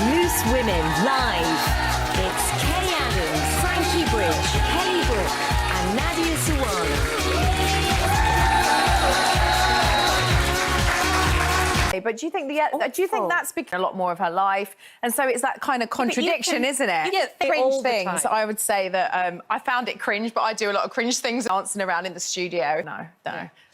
Loose Women live. It's Kay Adams, Frankie Bridge, Kelly Brook and Nadia Sawalha. But do you think that's become a lot more of her life? And so it's that kind of contradiction, isn't it? Yeah, cringe things. I would say that I found it cringe, but I do a lot of cringe things dancing around in the studio. No.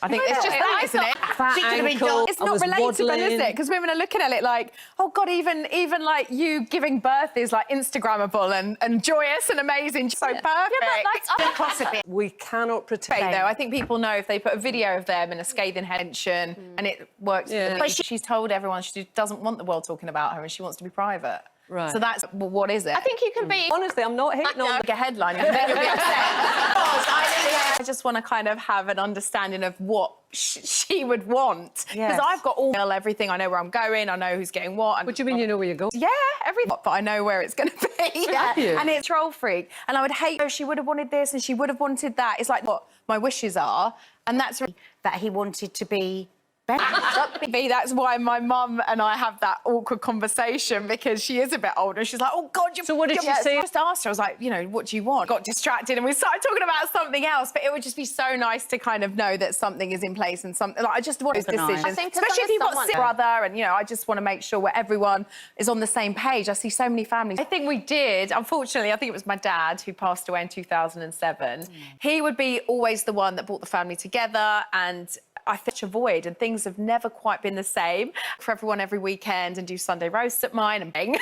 I think it's just that, isn't it? Fat ankle, It's not relatable, is it? Because women are looking at it like, oh God, even like you giving birth is like Instagrammable and joyous and amazing, so perfect. Yeah, but that's possibly. We cannot pretend. Though I think people know if they put a video of them in a scathing head tension and it works. Yeah. But she's told everyone she doesn't want the world talking about her and she wants to be private. Right. So that's, well, what is it? I think you can be... Honestly, I'm not hating on... Like a headline, and then you'll be upset. I just want to kind of have an understanding of what she would want. Because I've got everything. I know where I'm going. I know who's getting what. What do you mean you know where you're going? Yeah, everything. But I know where it's going to be. Yeah. And it's troll freak. And I would hate if she would have wanted this and she would have wanted that. It's like what my wishes are. And that's... That he wanted to be... That's why my mum and I have that awkward conversation because she is a bit older. She's like, oh, God, So what did she say? I just asked her, I was like, you know, what do you want? Got distracted and we started talking about something else, but it would just be so nice to kind of know that something is in place and something, like, I just want decisions. I think especially if you've got a brother and, you know, I just want to make sure where everyone is on the same page. I see so many families. I think we did, unfortunately, I think it was my dad who passed away in 2007. He would be always the one that brought the family together and I fetch a void and things have never quite been the same for everyone every weekend and do Sunday roasts at mine and bang.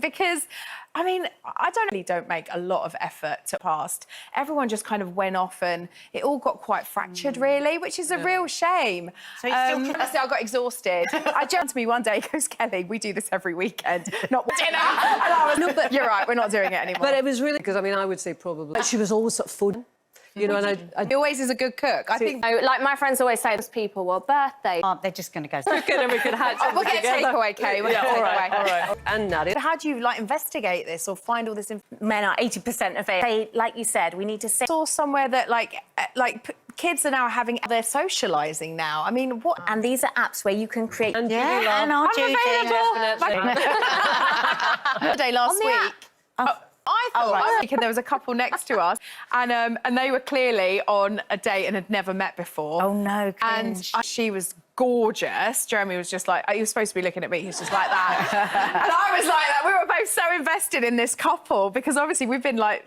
Because, I mean, I don't make a lot of effort to past. Everyone just kind of went off and it all got quite fractured, really, which is a real shame. So I got exhausted. I jumped to me one day, he goes, Kelly, we do this every weekend, not dinner. And I was, no, but you're right, we're not doing it anymore. But it was really... Because, I mean, I would say probably... She was always sort of food. You know, and He always is a good cook. I think... Like my friends always say, those people, well, birthday... Oh, they're just going to go... we could hatch we'll get a takeaway, Kay. We'll get a takeaway. All right. And Nadia. How do you, like, investigate this or find all this information? Men are 80% of it. They, like you said, we need to say... I saw somewhere that, kids are now having... They're socialising now. I mean, what... And these are apps where you can create... And and our Day last week. I thought there was a couple next to us, and they were clearly on a date and had never met before. Oh no, cringe. And she was gorgeous. Jeremy was just like, he was supposed to be looking at me. He's just like that, and I was like that. We were both so invested in this couple because obviously we've been like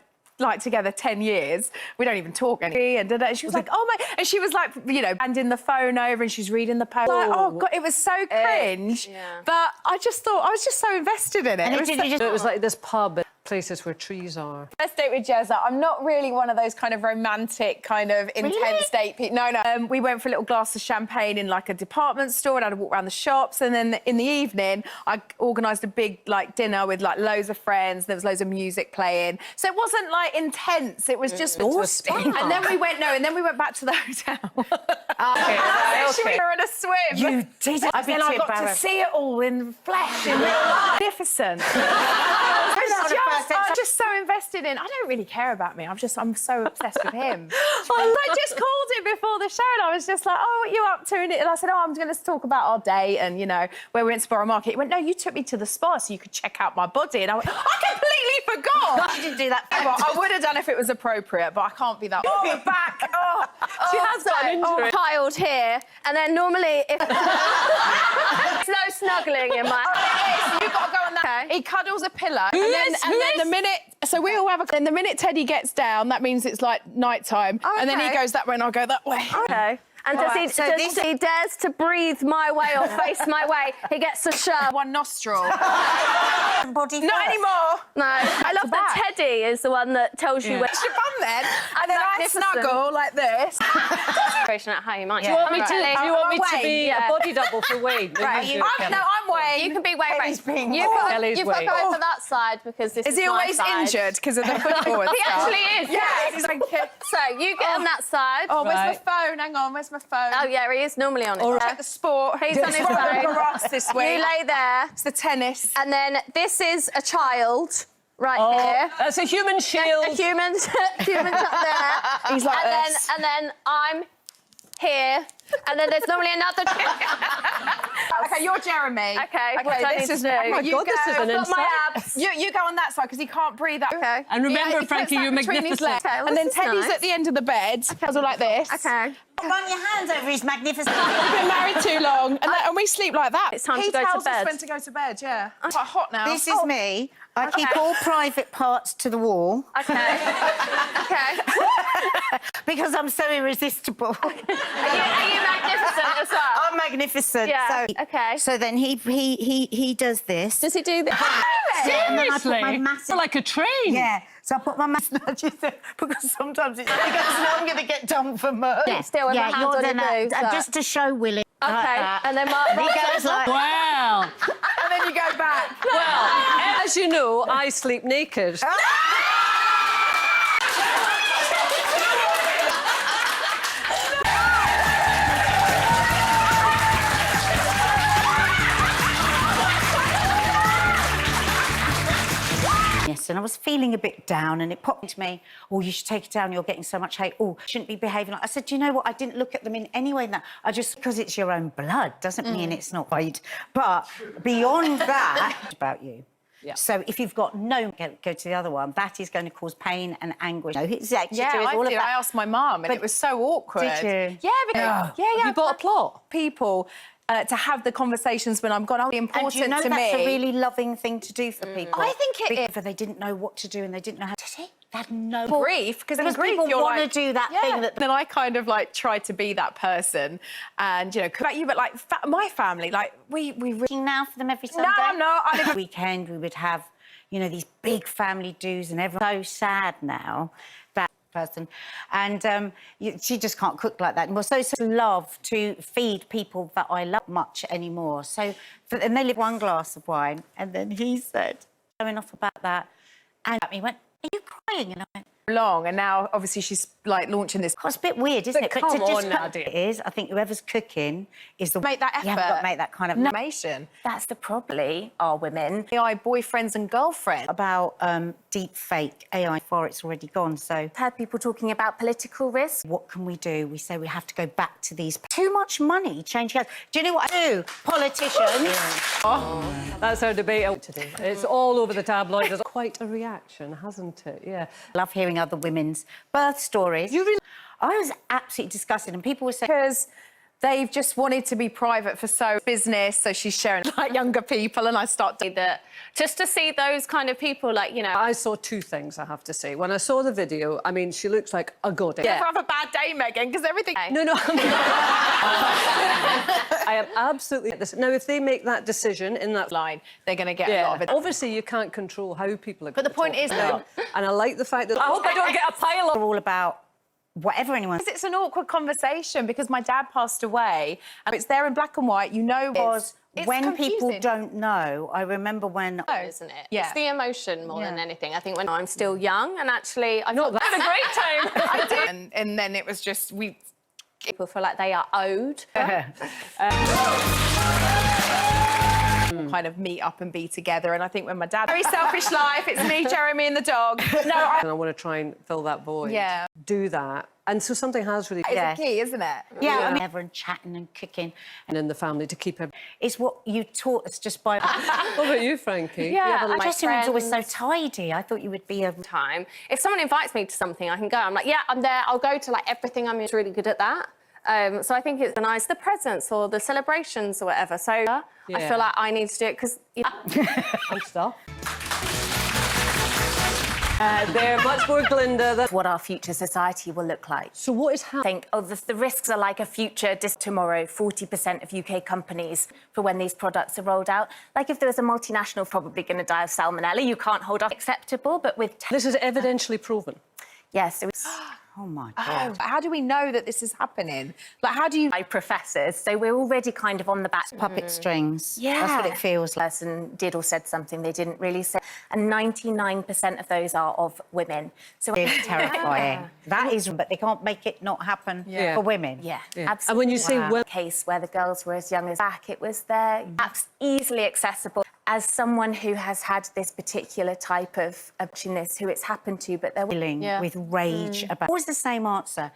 together 10 years. We don't even talk anymore. And she was like, oh my... And she was like, you know, handing the phone over and she's reading the post. Like, oh, God, it was so cringe. But I just thought, I was just so invested in it. And it was like this pub at places where trees are. First date with Jezza. I'm not really one of those kind of romantic, kind of intense date people. No. We went for a little glass of champagne in like a department store and I had a walk around the shops. And then in the evening, I organised a big like dinner with like loads of friends. There was loads of music playing. So it wasn't like intense. It was just exhausting. And then we went back to the hotel. We were in a swim. You did it. I got to see it all in flesh, in real life. Magnificent. I'm just so invested in... I don't really care about me. I'm so obsessed with him. I just called him before the show and I was just like, oh, what are you up to? And I said, oh, I'm going to talk about our date and, you know, where we went to Borough Market. He went, no, you took me to the spa so you could check out my body. And I went, I completely forgot. You didn't do that. Well, I would have done if it was appropriate, but I can't be that... Oh, we're back. She has got an injury. Child here, and then normally if... There's no snuggling in my... You've got to go on that. Okay. He cuddles a pillow. And then the minute... So we all have a... Then the minute Teddy gets down, that means it's like night time. Okay. And then he goes that way and I'll go that way. Okay. And does he dares to breathe my way or face my way, he gets a shove. One nostril. Body Not anymore. No. I love that Teddy is the one that tells you where... It's your bum then. And then I snuggle like this. At home, aren't Do you? you want me to be a body double for Wayne? Right. I'm Wayne. You can be Wayne. Kelly's being You've got to go for that side because this is he always injured because of the football and He actually is. Yeah. He's like, so you get on that side. Oh, where's my phone? Hang on, where's my phone? Oh, yeah, he is normally on it. All right. The sport. He's on his phone. This way. You lay there. It's the tennis. And then this is a child here. That's a human shield. A human's up there. He's like this. And then I'm here. And then there's normally another... Okay, you're Jeremy. Okay, what do I need to do? Oh my You God, this go. is an Got my insight. abs. You go on that side because he can't breathe. Okay. And remember, he puts Frankie, that you're between his magnificent. legs. Okay, well, and then this is Teddy's nice. at the end of the bed, puzzle like this. Okay. Run your hands over his magnificent. We've been married too long, and we sleep like that. It's time he to go to tells bed. us when to go to bed. Yeah. It's quite hot now. This is me. I keep all private parts to the wall Okay. Okay. because I'm so irresistible. Are you magnificent as well? I'm magnificent. Yeah, So, okay. So then he does this. Does he do this? Yeah, and then I put my massive. Like a train. Yeah. So I put my massive nudges there because sometimes it's because I'm going to get done for murder. Yeah, still with my hands you're on then, your boobs, just to show Willie. Okay. And then Mark He goes like. Well, and then you go back. well, as you know, I sleep naked. Yes, and I was feeling a bit down, and it popped into me, oh, you should take it down, you're getting so much hate. Oh, shouldn't be behaving like... I said, do you know what? I didn't look at them in any way. That I just... Because it's your own blood doesn't mean it's not right. But beyond that, it's about you. Yeah. So if you've got no... Go to the other one. That is going to cause pain and anguish. No, it's actually Yeah, all I of did. that. I asked my mum, and But it was so awkward. did you? Yeah, because, yeah. You bought a plot. People to have the conversations when I'm gone. Oh, important And do you know to that's me. a really loving thing to do for people? I think it is. Because they didn't know what to do and they didn't know how to... Did they had no... grief, because in grief people you're want like, to do that thing that... Then I kind of like tried to be that person, and you know, about you, but like my family, like we now for them every Sunday. No, I'm not. I never... Weekend we would have, you know, these big family do's, and everyone's so sad now. That person, and she just can't cook like that anymore. So love to feed people that I love much anymore. So, and they live one glass of wine, and then he said, going off about that, and he went, "Are you crying?" And I went, long, and now obviously she's like launching this. oh, it's a bit weird, isn't it? But come to just on now, dear. it is. I think whoever's cooking is the Make that effort. You haven't got to make that kind of Information. That's the probably are women. AI boyfriends and girlfriends. about deep fake AI before it's already gone. So I've heard people talking about political risk. what can we do? We say we have to go back to these. Too much money changing hands. Do you know what I do? Politicians. That's our debate today. It's all over the tabloids. There's quite a reaction, hasn't it? Yeah. Love hearing other women's birth stories. You really... I was absolutely disgusted, and people were saying, Because they've just wanted to be private for so business, so she's sharing like younger people, and I start doing That just to see those kind of people, like, you know, I saw two things, I have to say. When I saw the video, I mean, she looks like a goddess. Never have a bad day, Megan, because everything. No, no. I am absolutely... Now, if they make that decision in that Line, they're going to get a lot of it. Obviously, you can't control how people are But the gonna point talk is, about it. And I like the fact that... I hope I don't get a pile of... we're all about whatever anyone Because it's an awkward conversation, because my dad passed away, and it's there in black and white. You know, was. it's When people confusing. don't know, I remember when... isn't it? Yeah. It's the emotion more than Yeah. anything. I think when I'm still young, and actually, I've had a great time. I did. And then it was just People feel like they are owed. kind of meet up and be together. And I think when my dad... Very selfish life. It's me, Jeremy, and the dog. No, And I want to try and fill that void. Yeah. Do that. And so something has really... it's a key, isn't it? Yeah, I mean, everyone chatting and cooking. And in the family to keep her... It's what you taught us just by... What about you, Frankie? Yeah, My my dressing room's always so friends. tidy. I thought you would be a... Time. If someone invites me to something, I can go. I'm like, yeah, I'm there. I'll go to like everything. I'm really good at that. So I think it's nice, the presents or the celebrations or whatever. So I Yeah. feel like I need to do it because And stuff. They're much more Glinda than... what our future society will look like. So what is I happening? think, the risks are like a future tomorrow. 40% of UK companies for when these products are rolled out. Like if there was a multinational probably going to die of salmonella, you can't hold off acceptable, but with... This is evidentially proven. Yes, it was... Oh, my God. How do we know that this is happening? Like, how do you... by professors, so we're already kind of on the back. Puppet strings. Yeah. That's what it feels like. Person did or said something they didn't really say, and 99% of those are of women. So It's terrifying. That is... But they can't make it not happen Yeah. for women. yeah, Yeah. absolutely. And when you say women... Case where the girls were as young as back, it was there, easily accessible. As someone who has had this particular type of opportunist who it's happened to, but they're Feeling Yeah. with rage about... Always the same answer.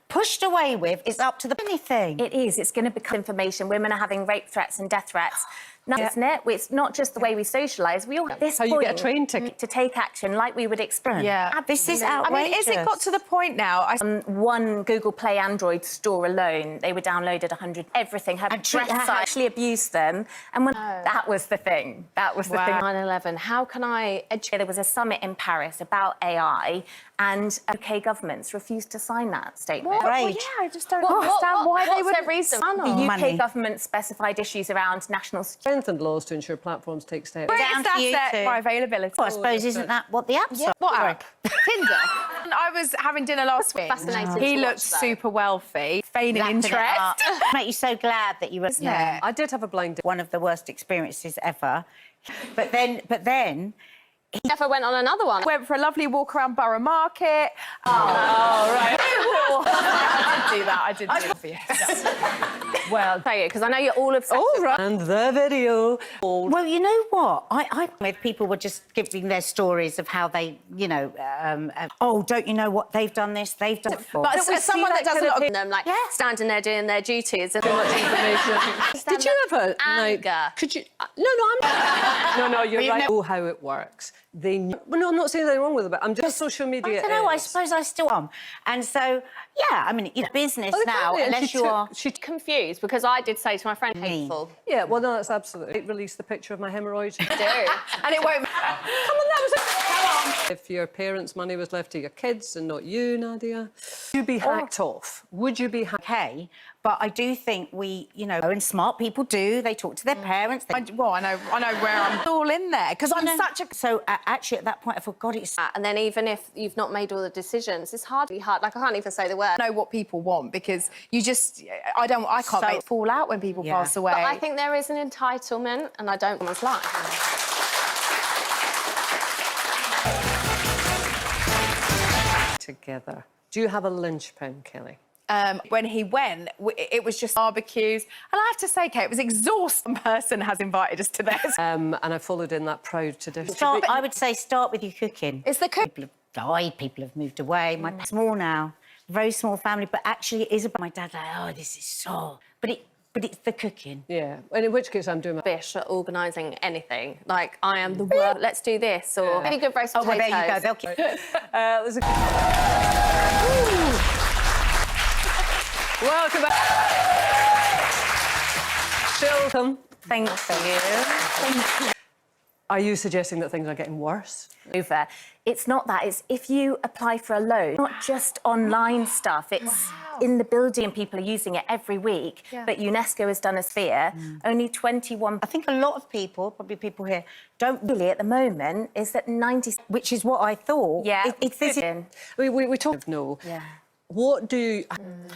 pushed away with is up to the anything. It is. It's going to become information. Women are having rape threats and death threats. No, isn't it? It's not just the way we socialise. We all have this How you get a train ticket. to take action like we would expect. Yeah. This is I outrageous. mean, has it got to the point now? One Google Play Android store alone, they were downloaded 100 everything. Her And breast her- actually abused them, and when that was the thing. That was the thing. Wow. 9/11. How can I educate? There was a summit in Paris about AI, and UK governments refused to sign that statement. Right. Well, yeah, I just don't understand why they would. What's their reason? The UK Money. government specified issues around national security. Strengthened laws to ensure platforms take steps. Down to you Asset to- by availability. Well, I suppose isn't that what the apps are? What app? Tinder. I was having dinner last week. Fascinating He to looked watch, though. super wealthy, feigning Lapping it interest. up. Mate, you're so glad that you were. Yeah. I did have a blind date. One of the worst experiences ever. But then. Never went on another one. Went for a lovely walk around Borough Market. Right. I did do that. I did do it for you. Well, tell you, because I know you're all obsessed. All right. And the video. Well, you know what? If people were just giving their stories of how they, oh, don't you know what they've done this, they've done it for. But as someone that does a lot of them, like, Yeah. standing there doing their duties. And Did you ever? Anger. Like, could you? No, you're right. Know how it works. They knew. Well, no, I'm not saying anything wrong with it, but I'm just social media. I don't know, I is. suppose I still am. And so, yeah, I mean, business Oh, now, exactly, and unless she you took- are... She confused because I did say to my friend, Mean. hateful. Yeah, well, no, that's absolutely. Release the picture of my hemorrhoids. Do. And it won't. Come on, that was a... If your parents' money was left to your kids and not you, Nadia, would you be hacked off? Would you be hacked? Okay, but I do think we, and smart people do, they talk to their parents. They... I know where I'm all in there because I'm such a. So, actually, at that point, I thought, God, it's... And then even if you've not made all the decisions, it's hardly hard. Like, I can't even say the word. Know what people want because you just. I can't So- make it fall out when people Yeah. pass away. But I think there is an entitlement, and I don't want someone's life. Together. Do you have a lynchpin, Kelly? When he went, it was just barbecues. And I have to say, Kate, it was exhausting. One person has invited us to this. And I followed in that proud tradition. I would say start with your cooking. It's the cook. People have died, people have moved away. My small now, very small family, but actually it is about my dad. Like, oh, this is so... But it's the cooking. Yeah, and in which case I'm doing my... Bish at organising anything. Like, I am the worst. Let's do this. Or really good roast Oh, well, potatoes. there you go. They'll keep... There's a... Welcome back. Welcome. Thank you. Are you suggesting that things are getting worse? Over. It's not that. It's if you apply for a loan, not just online stuff. It's in the building and people are using it every week. Yeah. But UNESCO has done a sphere. Only 21. I think a lot of people, probably people here, don't... Really, at the moment, is that 90. Which is what I thought. Yeah, It's this... We talk... No. Yeah. What do you...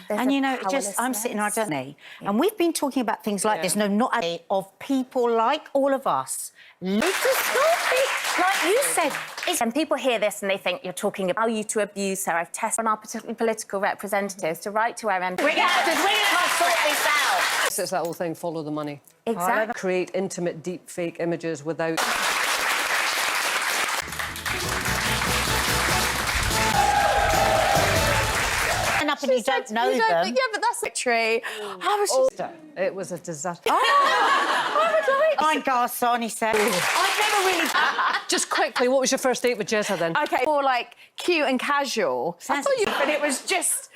And, it just... I'm sitting on Disney, and we've been talking about things like this. No, not of people like all of us. Little Scoopy, like you said. And people hear this and they think you're talking about you to abuse her. I've tested on our political representatives to write to our MP. We're going to sort this out. It's that whole thing, follow the money. Exactly. Create intimate, deep fake images without... Up and you don't know them. Yeah, but that's a tree. I was just. It was a disaster. I'm Garcon, he said. I've never really... Just quickly, what was your first date with Jezza then? Okay, more like cute and casual. I Sounds- thought you, but it was just